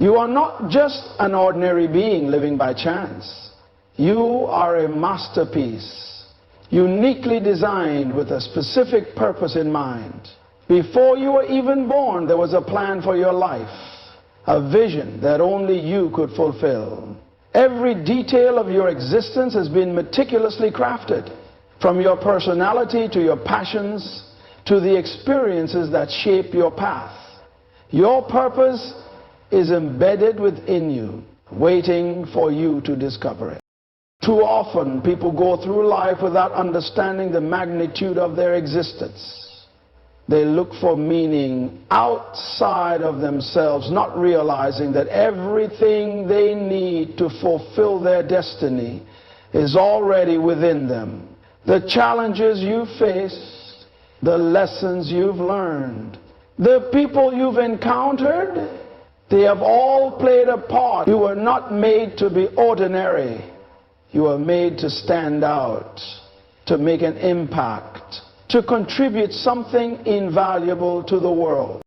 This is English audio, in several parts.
You are not just an ordinary being living by chance. You are a masterpiece, uniquely designed with a specific purpose in mind. Before you were even born, there was a plan for your life, a vision that only you could fulfill. Every detail of your existence has been meticulously crafted, from your personality to your passions to the experiences that shape your path. Your purpose is embedded within you, waiting for you to discover it. Too often, people go through life without understanding the magnitude of their existence. They look for meaning outside of themselves, not realizing that everything they need to fulfill their destiny is already within them. The challenges you face, the lessons you've learned, the people you've encountered, they have all played a part. You were not made to be ordinary. You were made to stand out, to make an impact, to contribute something invaluable to the world.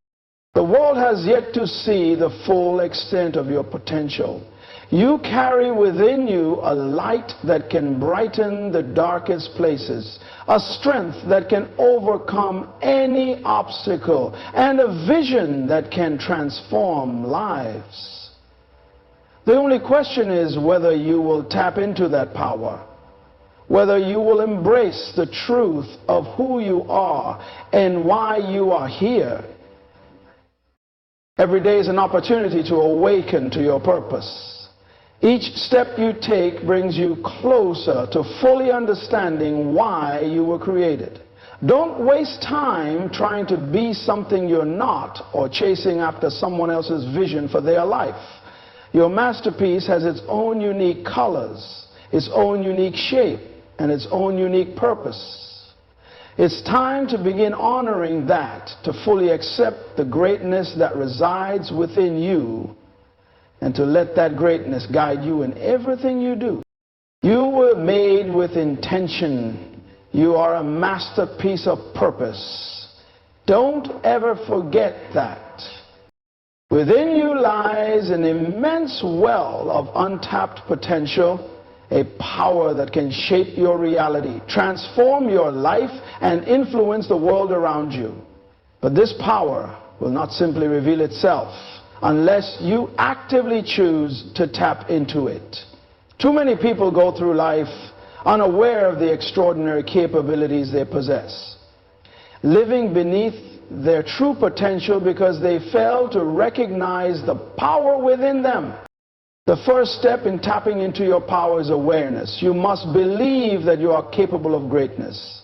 The world has yet to see the full extent of your potential. You carry within you a light that can brighten the darkest places, a strength that can overcome any obstacle, and a vision that can transform lives. The only question is whether you will tap into that power, whether you will embrace the truth of who you are and why you are here. Every day is an opportunity to awaken to your purpose. Each step you take brings you closer to fully understanding why you were created. Don't waste time trying to be something you're not or chasing after someone else's vision for their life. Your masterpiece has its own unique colors, its own unique shape, and its own unique purpose. It's time to begin honoring that, to fully accept the greatness that resides within you, and to let that greatness guide you in everything you do. You were made with intention. You are a masterpiece of purpose. Don't ever forget that. Within you lies an immense well of untapped potential, a power that can shape your reality, transform your life, and influence the world around you. But this power will not simply reveal itself unless you actively choose to tap into it. Too many people go through life unaware of the extraordinary capabilities they possess, living beneath their true potential because they fail to recognize the power within them. The first step in tapping into your power is awareness. You must believe that you are capable of greatness,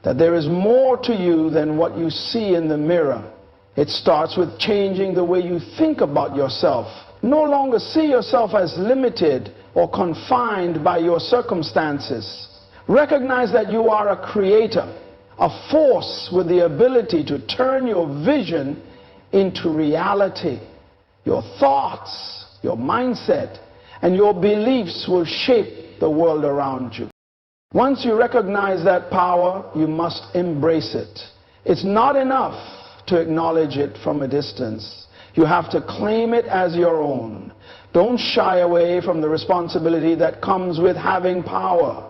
that there is more to you than what you see in the mirror. It starts with changing the way you think about yourself. No longer see yourself as limited or confined by your circumstances. Recognize that you are a creator, a force with the ability to turn your vision into reality. Your thoughts, your mindset, and your beliefs will shape the world around you. Once you recognize that power, you must embrace it. It's not enough to acknowledge it from a distance. You have to claim it as your own. Don't shy away from the responsibility that comes with having power.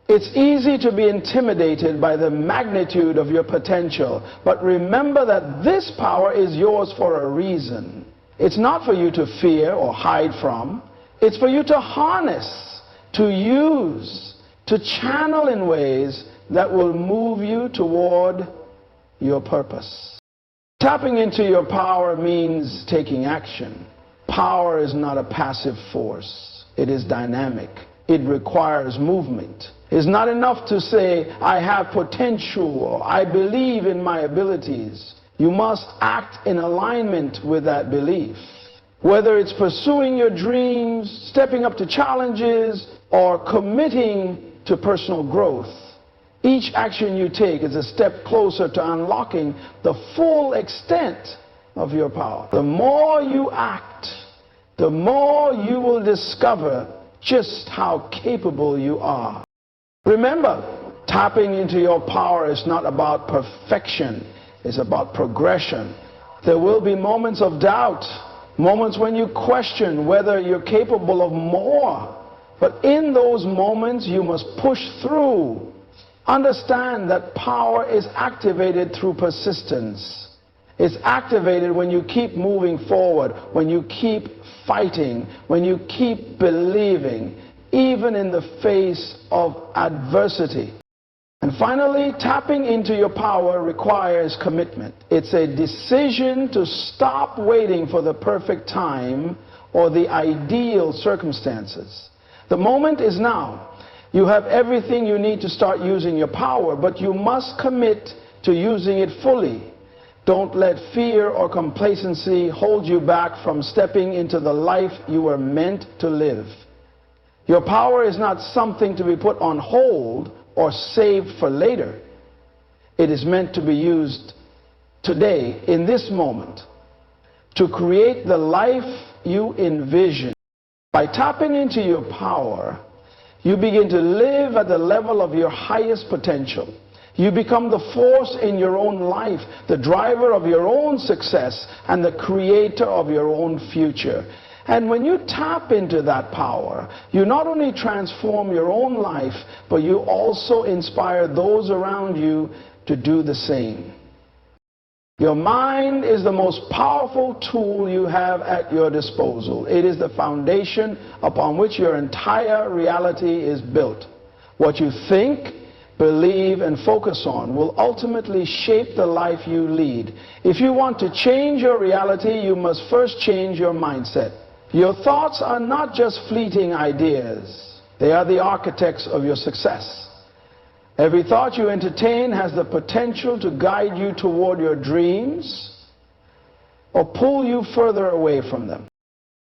It's easy to be intimidated by the magnitude of your potential, but remember that this power is yours for a reason. It's not for you to fear or hide from. It's for you to harness, to use, to channel in ways that will move you toward your purpose. Tapping into your power means taking action. Power is not a passive force. It is dynamic. It requires movement. It's not enough to say, I have potential, or I believe in my abilities. You must act in alignment with that belief. Whether it's pursuing your dreams, stepping up to challenges, or committing to personal growth, each action you take is a step closer to unlocking the full extent of your power. The more you act, the more you will discover just how capable you are. Remember, tapping into your power is not about perfection. It's about progression. There will be moments of doubt, moments when you question whether you're capable of more. But in those moments, you must push through. Understand that power is activated through persistence. It's activated when you keep moving forward, when you keep fighting, when you keep believing, even in the face of adversity. And finally, tapping into your power requires commitment. It's a decision to stop waiting for the perfect time or the ideal circumstances. The moment is now. You have everything you need to start using your power, but you must commit to using it fully. Don't let fear or complacency hold you back from stepping into the life you were meant to live. Your power is not something to be put on hold or saved for later. It is meant to be used today, in this moment, to create the life you envision. By tapping into your power, you begin to live at the level of your highest potential. You become the force in your own life, the driver of your own success, and the creator of your own future. And when you tap into that power, you not only transform your own life, but you also inspire those around you to do the same. Your mind is the most powerful tool you have at your disposal. It is the foundation upon which your entire reality is built. What you think, believe, and focus on will ultimately shape the life you lead. If you want to change your reality, you must first change your mindset. Your thoughts are not just fleeting ideas. They are the architects of your success. Every thought you entertain has the potential to guide you toward your dreams or pull you further away from them.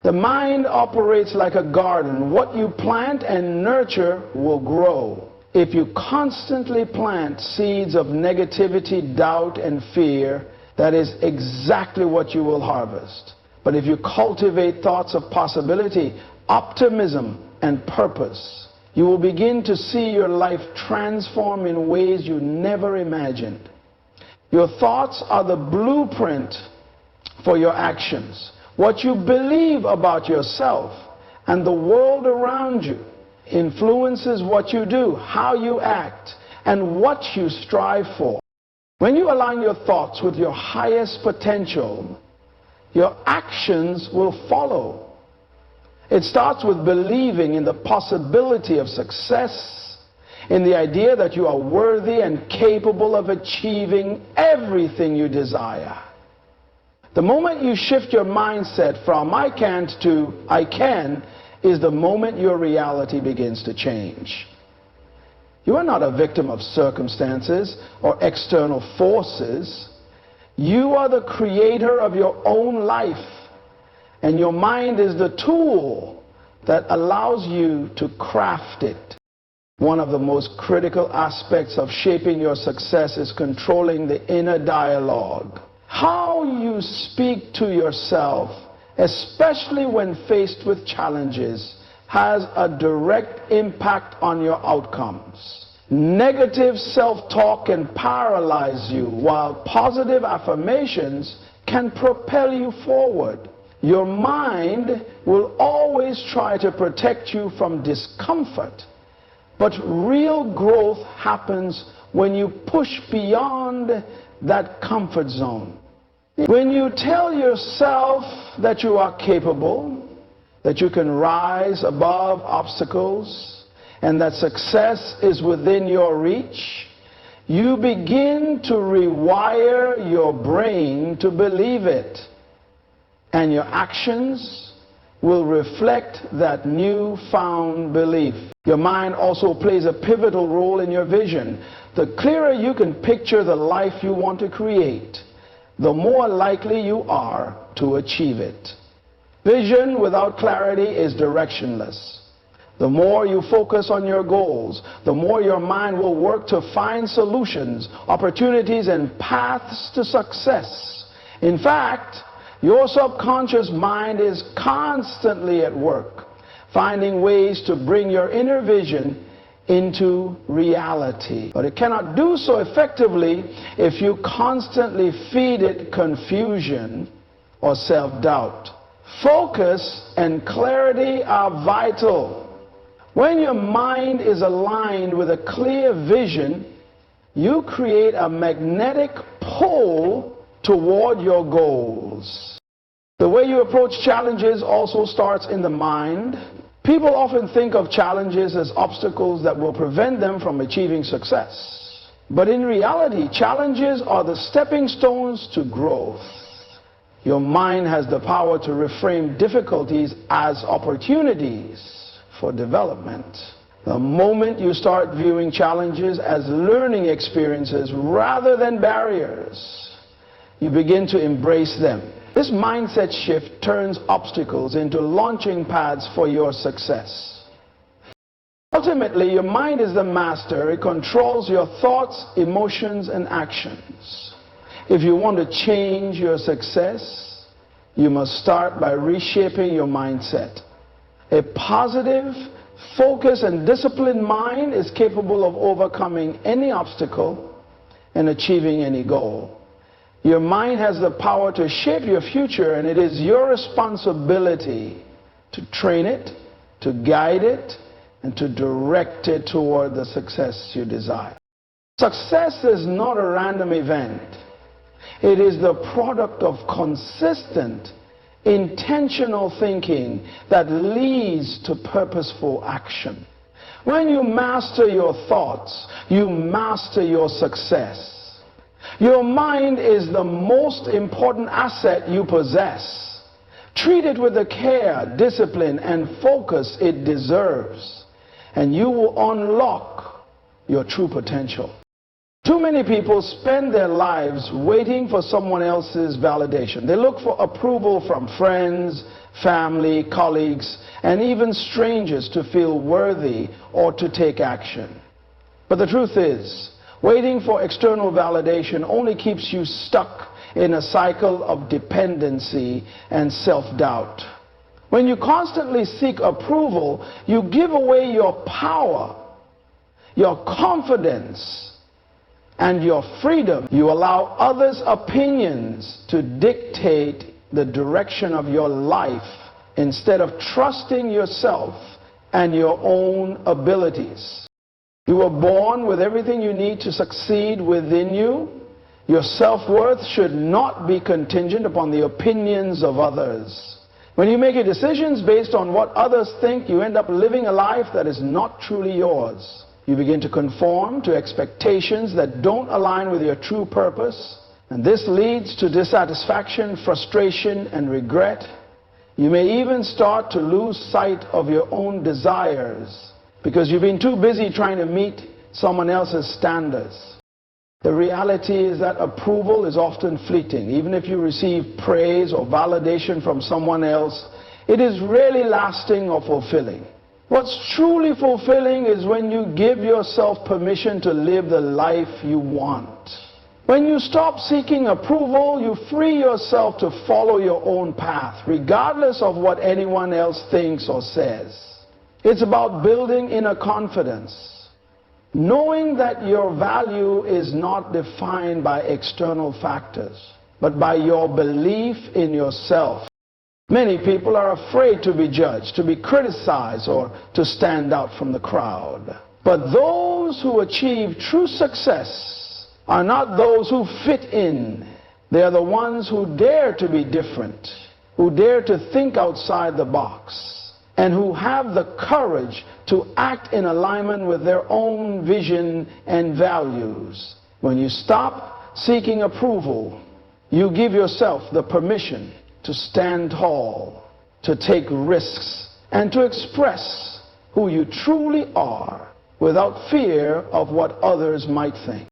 The mind operates like a garden. What you plant and nurture will grow. If you constantly plant seeds of negativity, doubt, and fear, that is exactly what you will harvest. But if you cultivate thoughts of possibility, optimism, and purpose, you will begin to see your life transform in ways you never imagined. Your thoughts are the blueprint for your actions. What you believe about yourself and the world around you influences what you do, how you act, and what you strive for. When you align your thoughts with your highest potential, your actions will follow. It starts with believing in the possibility of success, in the idea that you are worthy and capable of achieving everything you desire. The moment you shift your mindset from I can't to I can is the moment your reality begins to change. You are not a victim of circumstances or external forces. You are the creator of your own life, and your mind is the tool that allows you to craft it. One of the most critical aspects of shaping your success is controlling the inner dialogue. How you speak to yourself, especially when faced with challenges, has a direct impact on your outcomes. Negative self-talk can paralyze you, while positive affirmations can propel you forward. Your mind will always try to protect you from discomfort, but real growth happens when you push beyond that comfort zone. When you tell yourself that you are capable, that you can rise above obstacles, and that success is within your reach, you begin to rewire your brain to believe it. And your actions will reflect that newfound belief. Your mind also plays a pivotal role in your vision. The clearer you can picture the life you want to create, the more likely you are to achieve it. Vision without clarity is directionless. The more you focus on your goals, the more your mind will work to find solutions, opportunities, and paths to success. In fact, your subconscious mind is constantly at work, finding ways to bring your inner vision into reality. But it cannot do so effectively if you constantly feed it confusion or self-doubt. Focus and clarity are vital. When your mind is aligned with a clear vision, you create a magnetic pull toward your goals. The way you approach challenges also starts in the mind. People often think of challenges as obstacles that will prevent them from achieving success. But in reality, challenges are the stepping stones to growth. Your mind has the power to reframe difficulties as opportunities for development. The moment you start viewing challenges as learning experiences rather than barriers, you begin to embrace them. This mindset shift turns obstacles into launching pads for your success. Ultimately, your mind is the master. It controls your thoughts, emotions, and actions. If you want to change your success, you must start by reshaping your mindset. A positive, focused, and disciplined mind is capable of overcoming any obstacle and achieving any goal. Your mind has the power to shape your future, and it is your responsibility to train it, to guide it, and to direct it toward the success you desire. Success is not a random event. It is the product of consistent, intentional thinking that leads to purposeful action. When you master your thoughts, you master your success. Your mind is the most important asset you possess. Treat it with the care, discipline, and focus it deserves, and you will unlock your true potential. Too many people spend their lives waiting for someone else's validation. They look for approval from friends, family, colleagues, and even strangers to feel worthy or to take action. But the truth is, waiting for external validation only keeps you stuck in a cycle of dependency and self-doubt. When you constantly seek approval, you give away your power, your confidence, and your freedom. You allow others' opinions to dictate the direction of your life instead of trusting yourself and your own abilities. You were born with everything you need to succeed within you. Your self-worth should not be contingent upon the opinions of others. When you make your decisions based on what others think, you end up living a life that is not truly yours. You begin to conform to expectations that don't align with your true purpose, and this leads to dissatisfaction, frustration, and regret. You may even start to lose sight of your own desires because you've been too busy trying to meet someone else's standards. The reality is that approval is often fleeting. Even if you receive praise or validation from someone else, it is rarely lasting or fulfilling. What's truly fulfilling is when you give yourself permission to live the life you want. When you stop seeking approval, you free yourself to follow your own path, regardless of what anyone else thinks or says. It's about building inner confidence, knowing that your value is not defined by external factors, but by your belief in yourself. Many people are afraid to be judged, to be criticized, or to stand out from the crowd. But those who achieve true success are not those who fit in. They are the ones who dare to be different, who dare to think outside the box, and who have the courage to act in alignment with their own vision and values. When you stop seeking approval, you give yourself the permission to stand tall, to take risks, and to express who you truly are without fear of what others might think.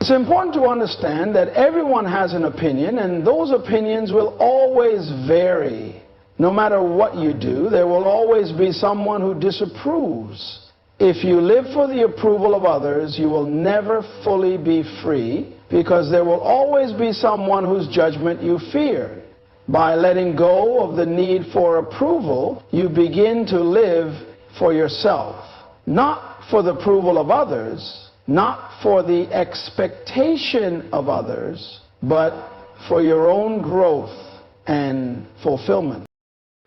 It's important to understand that everyone has an opinion, and those opinions will always vary. No matter what you do, there will always be someone who disapproves. If you live for the approval of others, you will never fully be free, because there will always be someone whose judgment you fear. By letting go of the need for approval, you begin to live for yourself, not for the approval of others, not for the expectation of others, but for your own growth and fulfillment.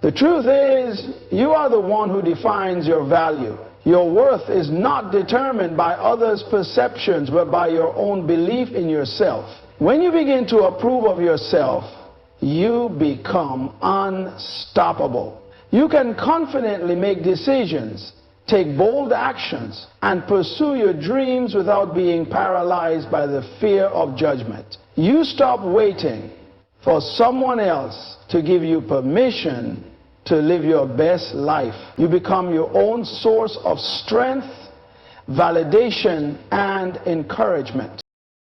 The truth is, you are the one who defines your value. Your worth is not determined by others' perceptions, but by your own belief in yourself. When you begin to approve of yourself, you become unstoppable. You can confidently make decisions, take bold actions, and pursue your dreams without being paralyzed by the fear of judgment. You stop waiting for someone else to give you permission to live your best life. You become your own source of strength, validation, and encouragement.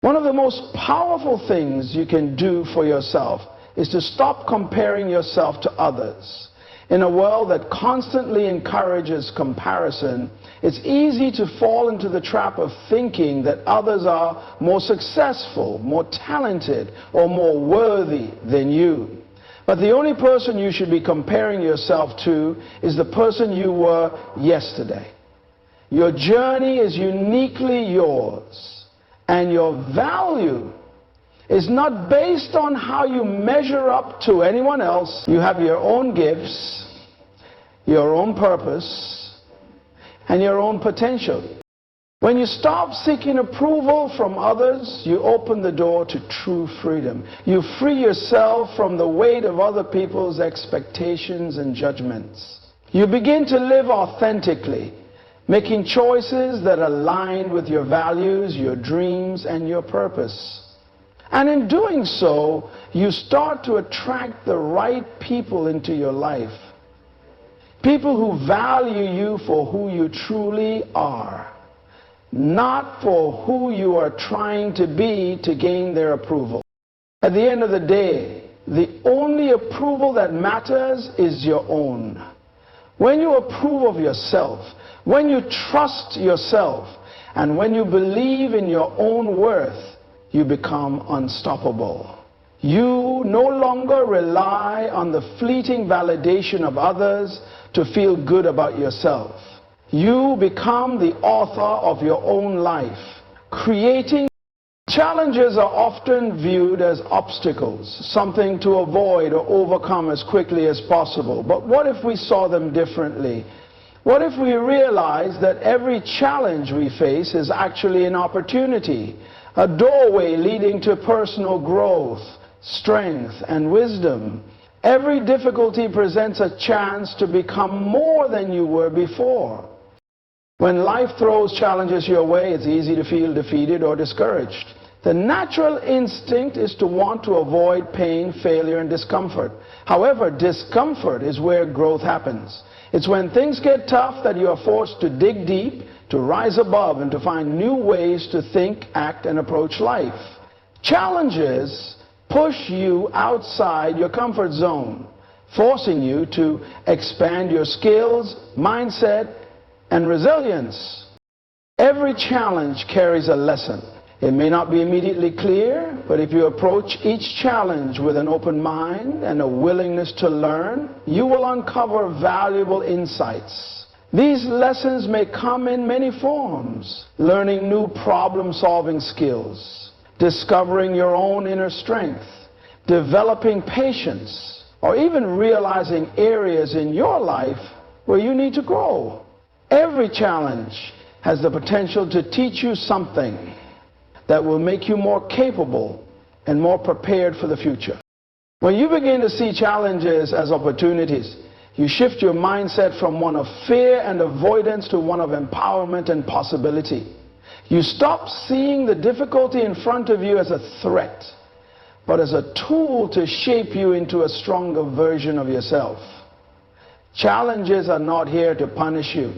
One of the most powerful things you can do for yourself is to stop comparing yourself to others. In a world that constantly encourages comparison, it's easy to fall into the trap of thinking that others are more successful, more talented, or more worthy than you. But the only person you should be comparing yourself to is the person you were yesterday. Your journey is uniquely yours, and your value is not based on how you measure up to anyone else. You have your own gifts, your own purpose, and your own potential. When you stop seeking approval from others, you open the door to true freedom. You free yourself from the weight of other people's expectations and judgments. You begin to live authentically, making choices that align with your values, your dreams, and your purpose. And in doing so, you start to attract the right people into your life. People who value you for who you truly are, not for who you are trying to be to gain their approval. At the end of the day, the only approval that matters is your own. When you approve of yourself, when you trust yourself, and when you believe in your own worth, you become unstoppable. You no longer rely on the fleeting validation of others to feel good about yourself. You become the author of your own life, creating. Challenges are often viewed as obstacles, something to avoid or overcome as quickly as possible. But what if we saw them differently? What if we realized that every challenge we face is actually an opportunity, a doorway leading to personal growth, strength, and wisdom? Every difficulty presents a chance to become more than you were before. When life throws challenges your way, it's easy to feel defeated or discouraged. The natural instinct is to want to avoid pain, failure, and discomfort. However, discomfort is where growth happens. It's when things get tough that you are forced to dig deep, to rise above, and to find new ways to think, act, and approach life. Challenges push you outside your comfort zone, forcing you to expand your skills, mindset, and resilience. Every challenge carries a lesson. It may not be immediately clear, but if you approach each challenge with an open mind and a willingness to learn, you will uncover valuable insights. These lessons may come in many forms: learning new problem-solving skills, discovering your own inner strength, developing patience, or even realizing areas in your life where you need to grow. Every challenge has the potential to teach you something that will make you more capable and more prepared for the future. When you begin to see challenges as opportunities, you shift your mindset from one of fear and avoidance to one of empowerment and possibility. You stop seeing the difficulty in front of you as a threat, but as a tool to shape you into a stronger version of yourself. Challenges are not here to punish you.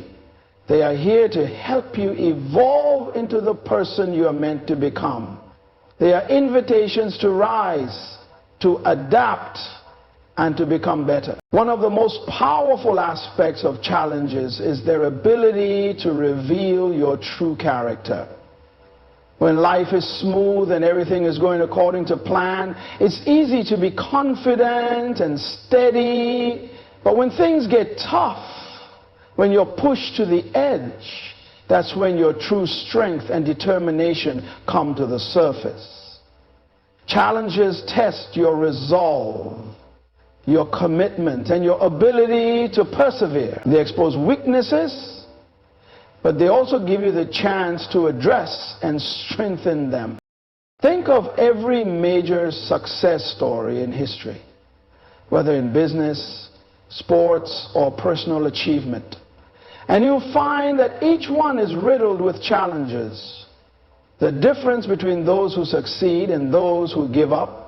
They are here to help you evolve into the person you are meant to become. They are invitations to rise, to adapt, and to become better. One of the most powerful aspects of challenges is their ability to reveal your true character. When life is smooth and everything is going according to plan, it's easy to be confident and steady. But when things get tough, when you're pushed to the edge, that's when your true strength and determination come to the surface. Challenges test your resolve, your commitment, and your ability to persevere. They expose weaknesses, but they also give you the chance to address and strengthen them. Think of every major success story in history, whether in business, sports, or personal achievement. And you'll find that each one is riddled with challenges. The difference between those who succeed and those who give up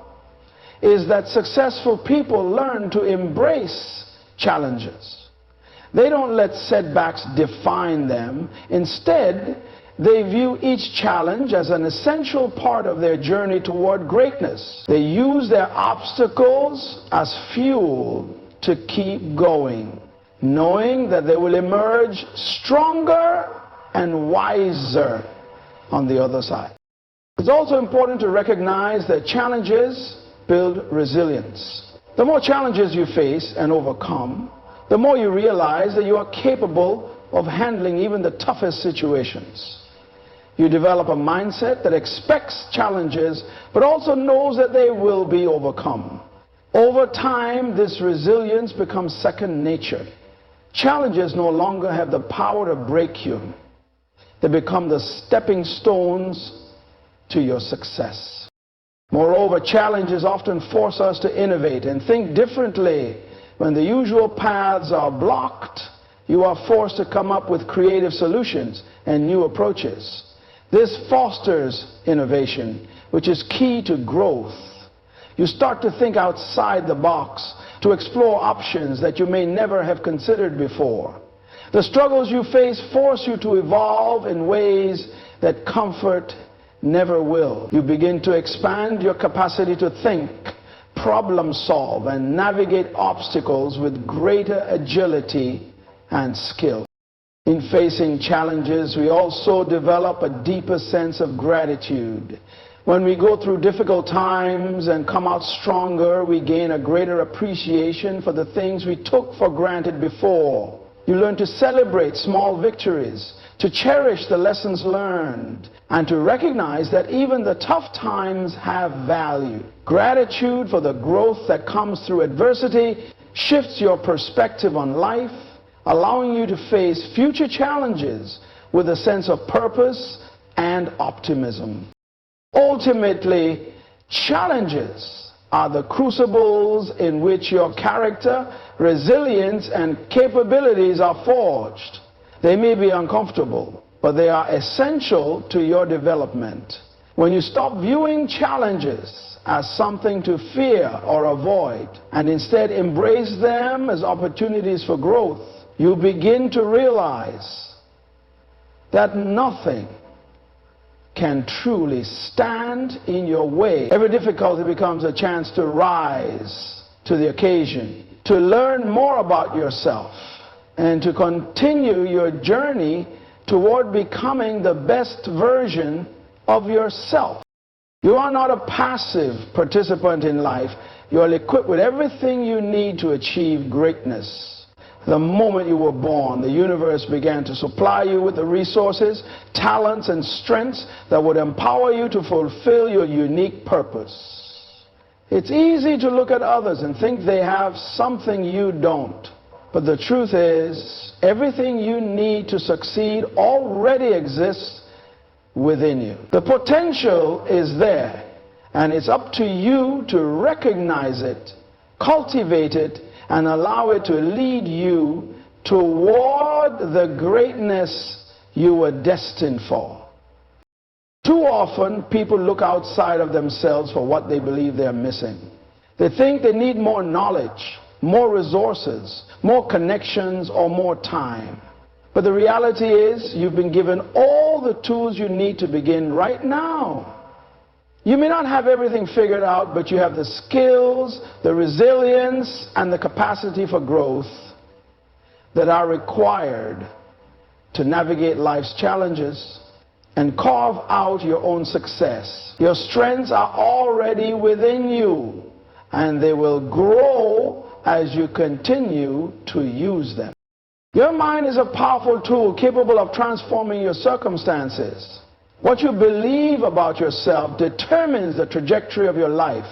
is that successful people learn to embrace challenges. They don't let setbacks define them. Instead, they view each challenge as an essential part of their journey toward greatness. They use their obstacles as fuel to keep going, knowing that they will emerge stronger and wiser on the other side. It's also important to recognize that challenges build resilience. The more challenges you face and overcome, the more you realize that you are capable of handling even the toughest situations. You develop a mindset that expects challenges, but also knows that they will be overcome. Over time, this resilience becomes second nature. Challenges no longer have the power to break you. They become the stepping stones to your success. Moreover, challenges often force us to innovate and think differently. When the usual paths are blocked, you are forced to come up with creative solutions and new approaches. This fosters innovation, which is key to growth. You start to think outside the box, to explore options that you may never have considered before. The struggles you face force you to evolve in ways that comfort never will. You begin to expand your capacity to think, problem solve, and navigate obstacles with greater agility and skill. In facing challenges, we also develop a deeper sense of gratitude. When we go through difficult times and come out stronger, we gain a greater appreciation for the things we took for granted before. You learn to celebrate small victories, to cherish the lessons learned, and to recognize that even the tough times have value. Gratitude for the growth that comes through adversity shifts your perspective on life, allowing you to face future challenges with a sense of purpose and optimism. Ultimately, challenges are the crucibles in which your character, resilience, and capabilities are forged. They may be uncomfortable, but they are essential to your development. When you stop viewing challenges as something to fear or avoid, and instead embrace them as opportunities for growth, you begin to realize that nothing can truly stand in your way. Every difficulty becomes a chance to rise to the occasion, to learn more about yourself, and to continue your journey toward becoming the best version of yourself. You are not a passive participant in life. You are equipped with everything you need to achieve greatness. The moment you were born, the universe began to supply you with the resources, talents, and strengths that would empower you to fulfill your unique purpose. It's easy to look at others and think they have something you don't. But the truth is, everything you need to succeed already exists within you. The potential is there, and it's up to you to recognize it, cultivate it, and allow it to lead you toward the greatness you were destined for. Too often, people look outside of themselves for what they believe they're missing. They think they need more knowledge, more resources, more connections, or more time. But the reality is, you've been given all the tools you need to begin right now. You may not have everything figured out, but you have the skills, the resilience, and the capacity for growth that are required to navigate life's challenges and carve out your own success. Your strengths are already within you, and they will grow as you continue to use them. Your mind is a powerful tool capable of transforming your circumstances. What you believe about yourself determines the trajectory of your life.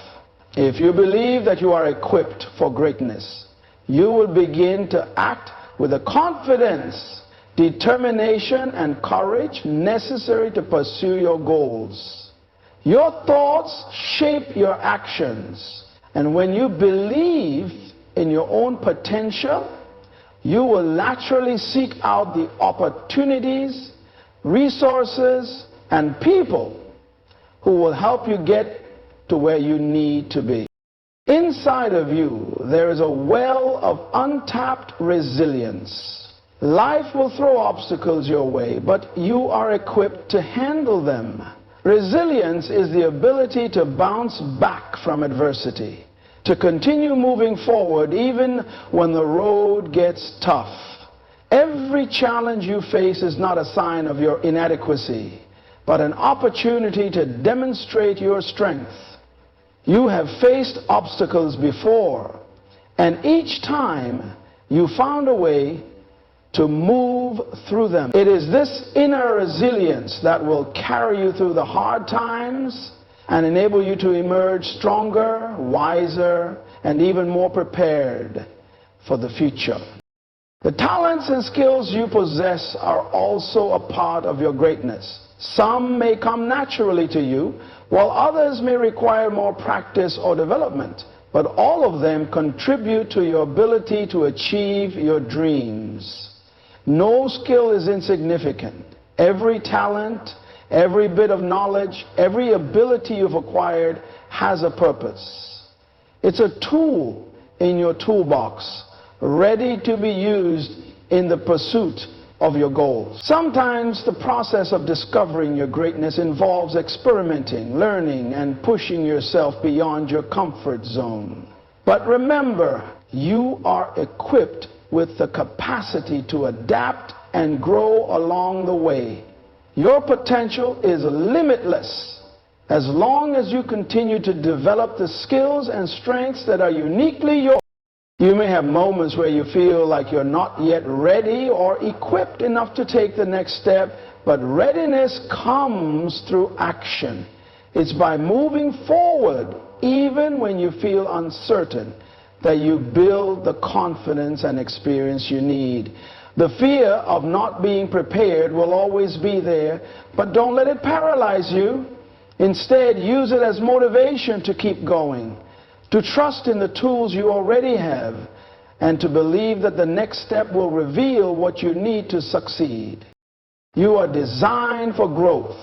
If you believe that you are equipped for greatness, you will begin to act with the confidence, determination, and courage necessary to pursue your goals. Your thoughts shape your actions, and when you believe in your own potential, you will naturally seek out the opportunities, resources, and people who will help you get to where you need to be. Inside of you, there is a well of untapped resilience. Life will throw obstacles your way, but you are equipped to handle them. Resilience is the ability to bounce back from adversity, to continue moving forward even when the road gets tough. Every challenge you face is not a sign of your inadequacy, but an opportunity to demonstrate your strength. You have faced obstacles before, and each time you found a way to move through them. It is this inner resilience that will carry you through the hard times and enable you to emerge stronger, wiser, and even more prepared for the future. The talents and skills you possess are also a part of your greatness. Some may come naturally to you, while others may require more practice or development. But all of them contribute to your ability to achieve your dreams. No skill is insignificant. Every talent, every bit of knowledge, every ability you've acquired has a purpose. It's a tool in your toolbox, ready to be used in the pursuit of your goals. Sometimes the process of discovering your greatness involves experimenting, learning, and pushing yourself beyond your comfort zone. But remember, you are equipped with the capacity to adapt and grow along the way. Your potential is limitless as long as you continue to develop the skills and strengths that are uniquely yours. You may have moments where you feel like you're not yet ready or equipped enough to take the next step, but readiness comes through action. It's by moving forward, even when you feel uncertain, that you build the confidence and experience you need. The fear of not being prepared will always be there, but don't let it paralyze you. Instead, use it as motivation to keep going, to trust in the tools you already have, and to believe that the next step will reveal what you need to succeed. You are designed for growth.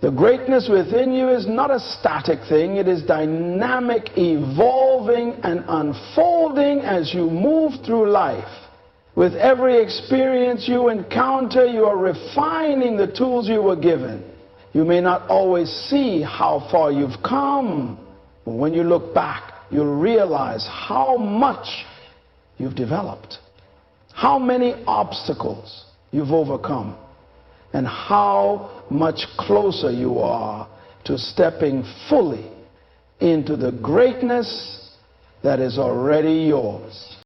The greatness within you is not a static thing. It is dynamic, evolving, and unfolding as you move through life. With every experience you encounter, you are refining the tools you were given. You may not always see how far you've come, but when you look back, you'll realize how much you've developed, how many obstacles you've overcome, and how much closer you are to stepping fully into the greatness that is already yours.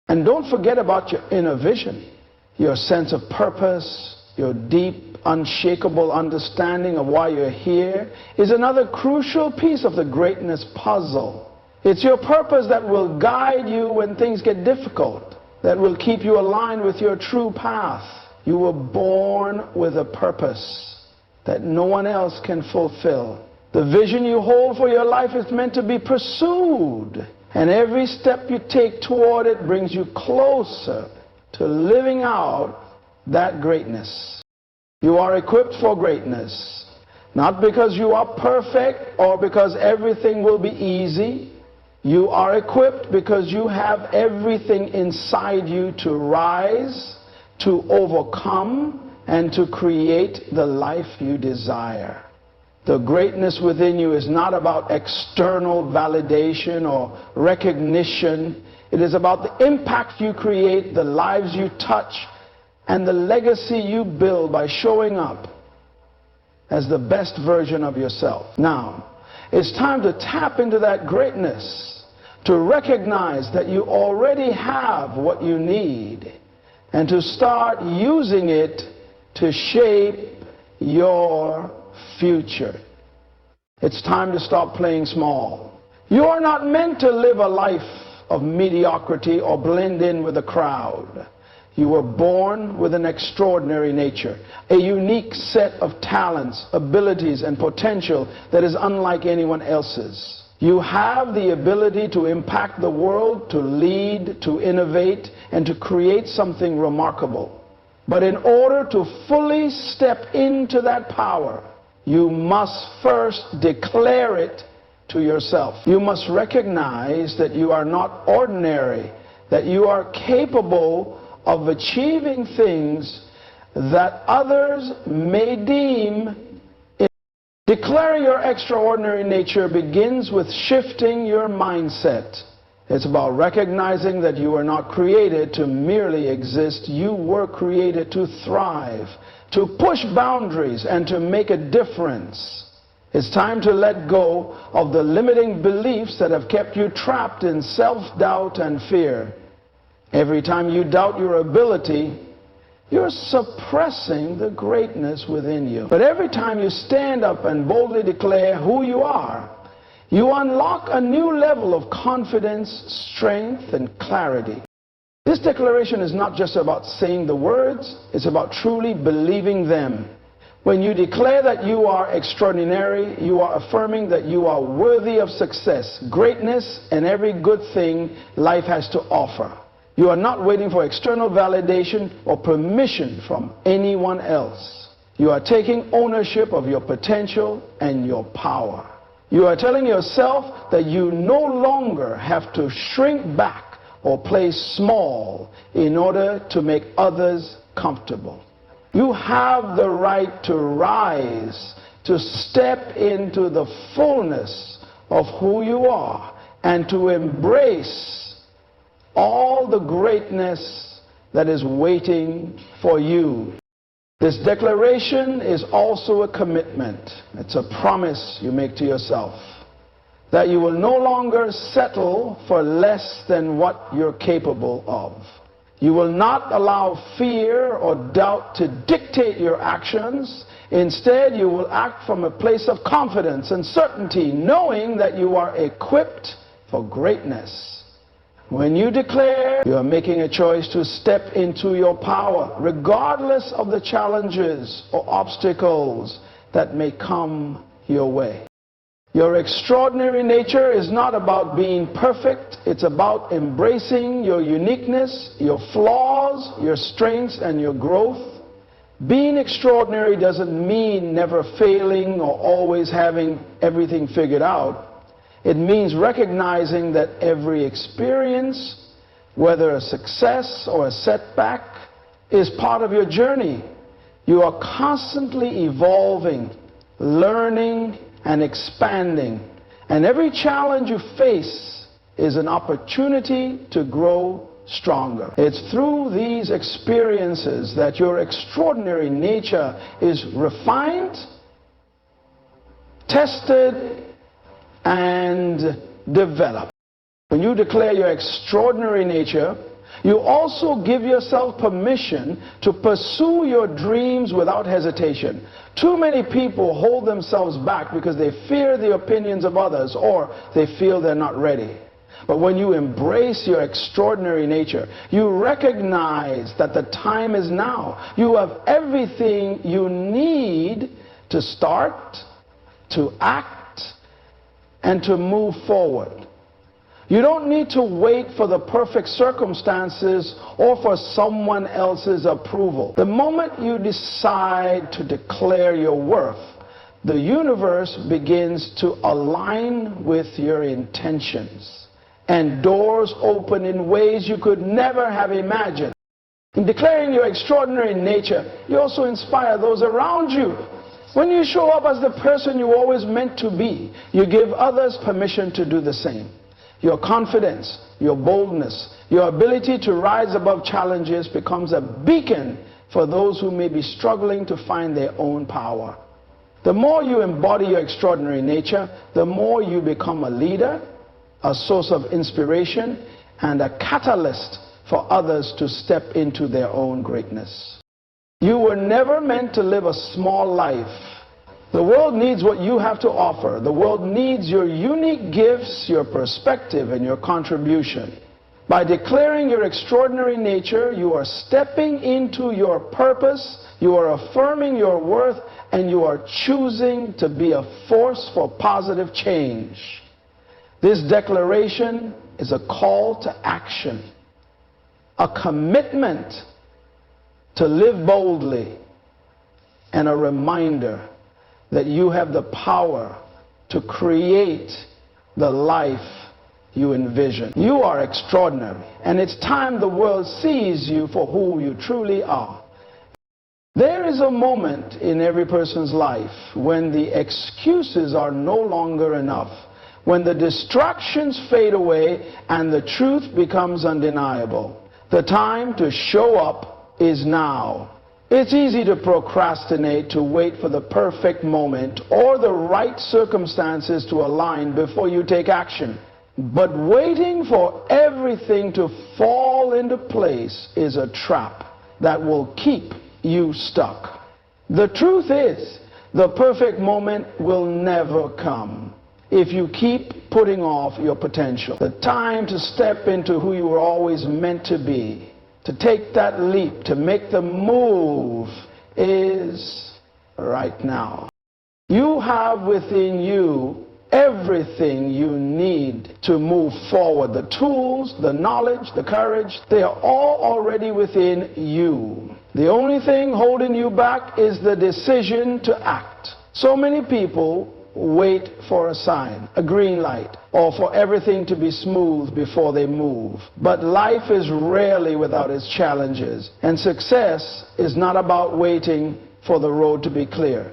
And don't forget about your inner vision, your sense of purpose, your deep, unshakable understanding of why you're here is another crucial piece of the greatness puzzle. It's your purpose that will guide you when things get difficult, that will keep you aligned with your true path. You were born with a purpose that no one else can fulfill. The vision you hold for your life is meant to be pursued, and every step you take toward it brings you closer to living out that greatness. You are equipped for greatness, not because you are perfect or because everything will be easy. You are equipped because you have everything inside you to rise, to overcome, and to create the life you desire. The greatness within you is not about external validation or recognition. It is about the impact you create, the lives you touch, and the legacy you build by showing up as the best version of yourself. Now, it's time to tap into that greatness, to recognize that you already have what you need, and to start using it to shape your future. It's time to stop playing small. You are not meant to live a life of mediocrity or blend in with the crowd. You were born with an extraordinary nature, a unique set of talents, abilities, and potential that is unlike anyone else's. You have the ability to impact the world, to lead, to innovate, and to create something remarkable. But in order to fully step into that power, you must first declare it to yourself. You must recognize that you are not ordinary, that you are capable of achieving things that others may deem. Declaring your extraordinary nature begins with shifting your mindset. It's about recognizing that you were not created to merely exist. You were created to thrive, to push boundaries, and to make a difference. It's time to let go of the limiting beliefs that have kept you trapped in self-doubt and fear. Every time you doubt your ability, you're suppressing the greatness within you. But every time you stand up and boldly declare who you are, you unlock a new level of confidence, strength, and clarity. This declaration is not just about saying the words, it's about truly believing them. When you declare that you are extraordinary, you are affirming that you are worthy of success, greatness, and every good thing life has to offer. You are not waiting for external validation or permission from anyone else. You are taking ownership of your potential and your power. You are telling yourself that you no longer have to shrink back or play small in order to make others comfortable. You have the right to rise, to step into the fullness of who you are, and to embrace all the greatness that is waiting for you. This declaration is also a commitment. It's a promise you make to yourself that you will no longer settle for less than what you're capable of. You will not allow fear or doubt to dictate your actions. Instead, you will act from a place of confidence and certainty, knowing that you are equipped for greatness. When you declare, you are making a choice to step into your power, regardless of the challenges or obstacles that may come your way. Your extraordinary nature is not about being perfect. It's about embracing your uniqueness, your flaws, your strengths, and your growth. Being extraordinary doesn't mean never failing or always having everything figured out. It means recognizing that every experience, whether a success or a setback, is part of your journey. You are constantly evolving, learning, and expanding. And every challenge you face is an opportunity to grow stronger. It's through these experiences that your extraordinary nature is refined, tested, and developed. When you declare your extraordinary nature, you also give yourself permission to pursue your dreams without hesitation. Too many people hold themselves back because they fear the opinions of others or they feel they're not ready. But when you embrace your extraordinary nature, you recognize that the time is now. You have everything you need to start, to act, and to move forward. You don't need to wait for the perfect circumstances or for someone else's approval. The moment you decide to declare your worth, the universe begins to align with your intentions, and doors open in ways you could never have imagined. In declaring your extraordinary nature, you also inspire those around you. When you show up as the person you always meant to be, you give others permission to do the same. Your confidence, your boldness, your ability to rise above challenges becomes a beacon for those who may be struggling to find their own power. The more you embody your extraordinary nature, the more you become a leader, a source of inspiration, and a catalyst for others to step into their own greatness. You were never meant to live a small life. The world needs what you have to offer. The world needs your unique gifts, your perspective, and your contribution. By declaring your extraordinary nature, you are stepping into your purpose, you are affirming your worth, and you are choosing to be a force for positive change. This declaration is a call to action, a commitment to live boldly, and a reminder that you have the power to create the life you envision. You are extraordinary, and it's time the world sees you for who you truly are. There is a moment in every person's life when the excuses are no longer enough, when the distractions fade away and the truth becomes undeniable. The time to show up is now. It's easy to procrastinate, to wait for the perfect moment or the right circumstances to align before you take action. But waiting for everything to fall into place is a trap that will keep you stuck. The truth is, the perfect moment will never come if you keep putting off your potential. The time to step into who you were always meant to be, to take that leap, to make the move, is right now. You have within you everything you need to move forward. The tools, the knowledge, the courage, they are all already within you. The only thing holding you back is the decision to act. So many people wait for a sign, a green light, or for everything to be smooth before they move. But life is rarely without its challenges, and success is not about waiting for the road to be clear.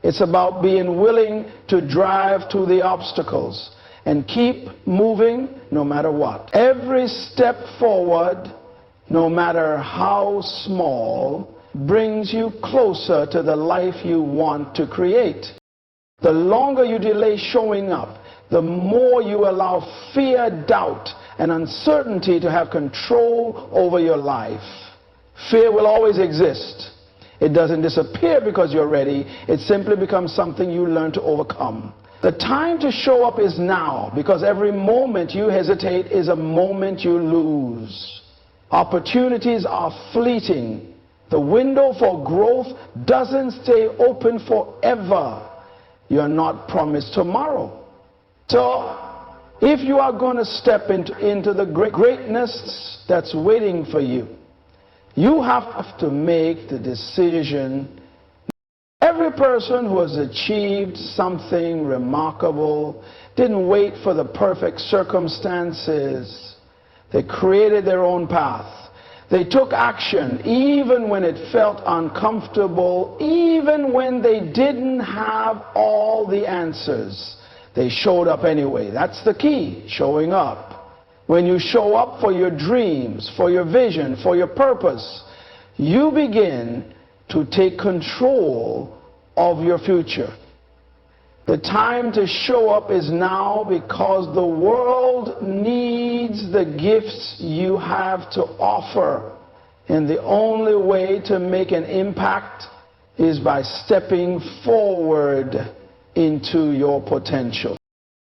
It's about being willing to drive through the obstacles and keep moving no matter what. Every step forward, no matter how small, brings you closer to the life you want to create. The longer you delay showing up, the more you allow fear, doubt, and uncertainty to have control over your life. Fear will always exist. It doesn't disappear because you're ready. It simply becomes something you learn to overcome. The time to show up is now, because every moment you hesitate is a moment you lose. Opportunities are fleeting. The window for growth doesn't stay open forever. You're not promised tomorrow. So, if you are going to step into the greatness that's waiting for you, you have to make the decision. Every person who has achieved something remarkable didn't wait for the perfect circumstances. They created their own path. They took action even when it felt uncomfortable, even when they didn't have all the answers. They showed up anyway. That's the key, showing up. When you show up for your dreams, for your vision, for your purpose, you begin to take control of your future. The time to show up is now, because the world needs the gifts you have to offer. And the only way to make an impact is by stepping forward into your potential.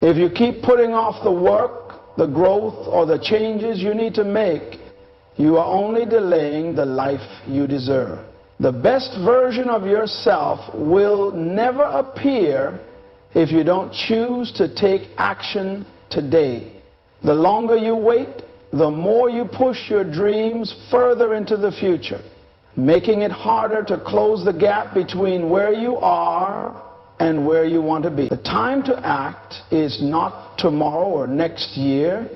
If you keep putting off the work, the growth, or the changes you need to make, you are only delaying the life you deserve. The best version of yourself will never appear if you don't choose to take action today. The longer you wait, the more you push your dreams further into the future, making it harder to close the gap between where you are and where you want to be. The time to act is not tomorrow or next year.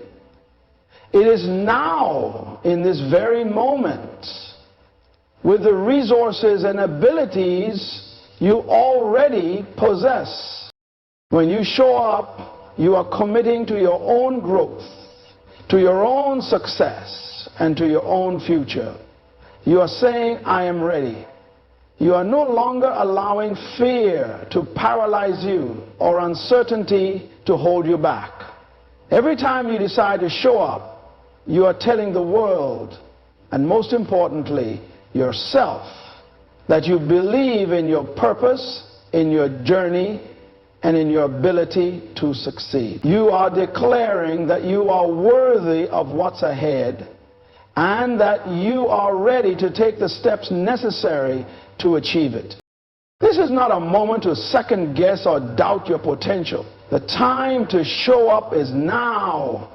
It is now, in this very moment, with the resources and abilities you already possess. When you show up, you are committing to your own growth, to your own success, and to your own future. You are saying, I am ready. You are no longer allowing fear to paralyze you or uncertainty to hold you back. Every time you decide to show up, you are telling the world, and most importantly, yourself, that you believe in your purpose in your journey and in your ability to succeed. You are declaring that you are worthy of what's ahead and that you are ready to take the steps necessary to achieve it. This is not a moment to second guess or doubt your potential. The time to show up is now,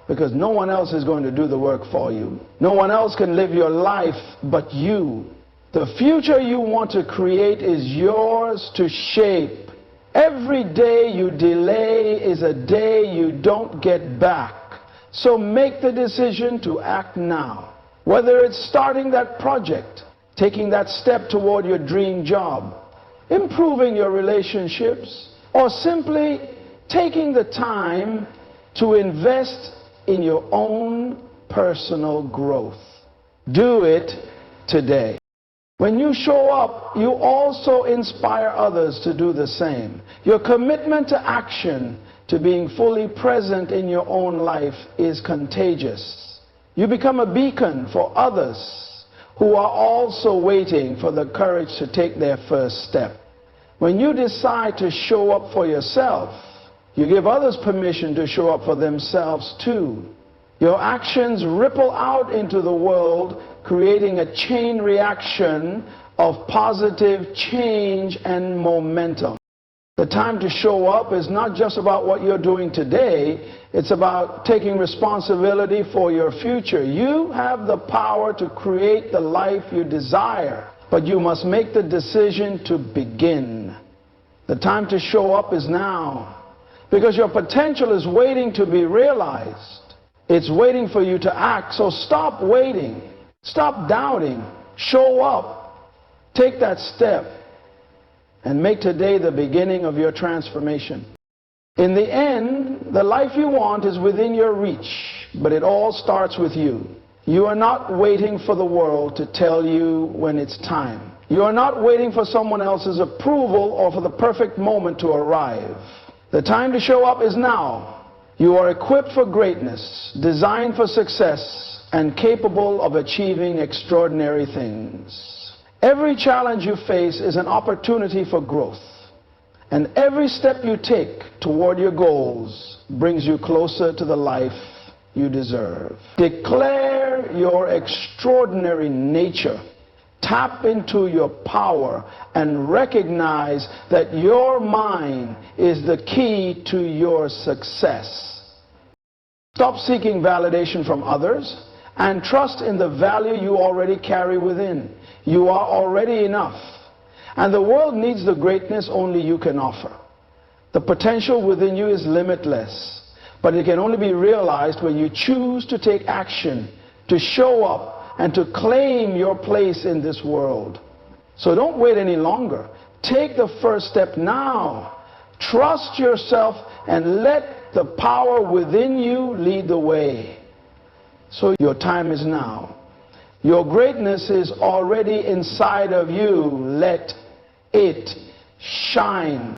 because no one else is going to do the work for you. No one else can live your life but you. The future you want to create is yours to shape. Every day you delay is a day you don't get back. So make the decision to act now. Whether it's starting that project, taking that step toward your dream job, improving your relationships, or simply taking the time to invest in your own personal growth. Do it today. When you show up, you also inspire others to do the same. Your commitment to action, to being fully present in your own life, is contagious. You become a beacon for others who are also waiting for the courage to take their first step. When you decide to show up for yourself, you give others permission to show up for themselves too. Your actions ripple out into the world, creating a chain reaction of positive change and momentum. The time to show up is not just about what you're doing today, it's about taking responsibility for your future. You have the power to create the life you desire, but you must make the decision to begin. The time to show up is now, because your potential is waiting to be realized. It's waiting for you to act, so stop waiting. Stop doubting. Show up. Take that step and make today the beginning of your transformation. In the end, the life you want is within your reach, but it all starts with you. You are not waiting for the world to tell you when it's time. You are not waiting for someone else's approval or for the perfect moment to arrive. The time to show up is now. You are equipped for greatness, designed for success, and capable of achieving extraordinary things. Every challenge you face is an opportunity for growth, and every step you take toward your goals brings you closer to the life you deserve. Declare your extraordinary nature. Tap into your power and recognize that your mind is the key to your success. Stop seeking validation from others and trust in the value you already carry within. You are already enough, and the world needs the greatness only you can offer. The potential within you is limitless, but it can only be realized when you choose to take action, to show up, and to claim your place in this world. So don't wait any longer. Take the first step now. Trust yourself and let the power within you lead the way. So your time is now. Your greatness is already inside of you. Let it shine.